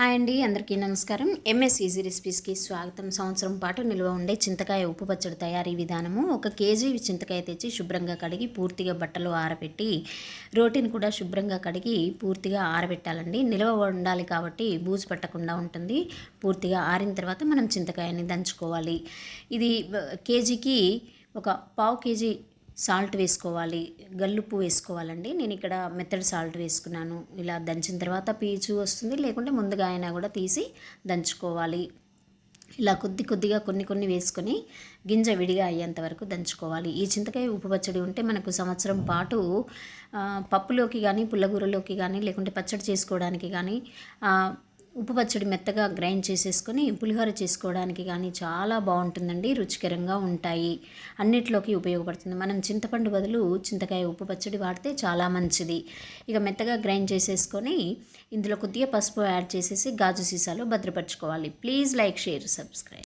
Hi అండి, అందరికీ నమస్కారం. ఎంఎస్ ఈజీ రెసిపీస్కి స్వాగతం. సంవత్సరం పాటు నిల్వ ఉండే చింతకాయ ఉప్పు పచ్చడి తయారీ విధానము. 1 కేజీ చింతకాయ తెచ్చి శుభ్రంగా కడిగి పూర్తిగా బట్టలు ఆరబెట్టి రోటిని కూడా శుభ్రంగా కడిగి పూర్తిగా ఆరబెట్టాలండి. నిల్వ ఉండాలి కాబట్టి బూజు పట్టకుండా ఉంటుంది. పూర్తిగా ఆరిన తర్వాత మనం చింతకాయని దంచుకోవాలి. ఇది కేజీకి ఒక పావు కేజీ సాల్ట్ వేసుకోవాలి, గల్లుప్పు వేసుకోవాలండి. నేను ఇక్కడ మెత్తడి సాల్ట్ వేసుకున్నాను. ఇలా దంచిన తర్వాత పీచు వస్తుంది, లేకుంటే ముందుగా అయినా కూడా తీసి దంచుకోవాలి. ఇలా కొద్దిగా కొన్ని వేసుకొని గింజ విడిగా అయ్యేంత వరకు దంచుకోవాలి. ఈ చింతకాయ ఉప్పు పచ్చడి ఉంటే మనకు సంవత్సరం పాటు పప్పులోకి కానీ, పుల్లగూరలోకి కానీ, లేకుంటే పచ్చడి చేసుకోవడానికి కానీ, ఉప్పు పచ్చడి మెత్తగా గ్రైండ్ చేసేసుకొని పులిహోర చేసుకోవడానికి కానీ చాలా బాగుంటుందండి. రుచికరంగా ఉంటాయి, అన్నిట్లోకి ఉపయోగపడుతుంది. మనం చింతపండు బదులు చింతకాయ ఉప్పు పచ్చడి వాడితే చాలా మంచిది. ఇక మెత్తగా గ్రైండ్ చేసేసుకొని ఇందులో కొద్దిగా పసుపు యాడ్ చేసేసి గాజు సీసాలో భద్రపరచుకోవాలి. Please like, share, subscribe.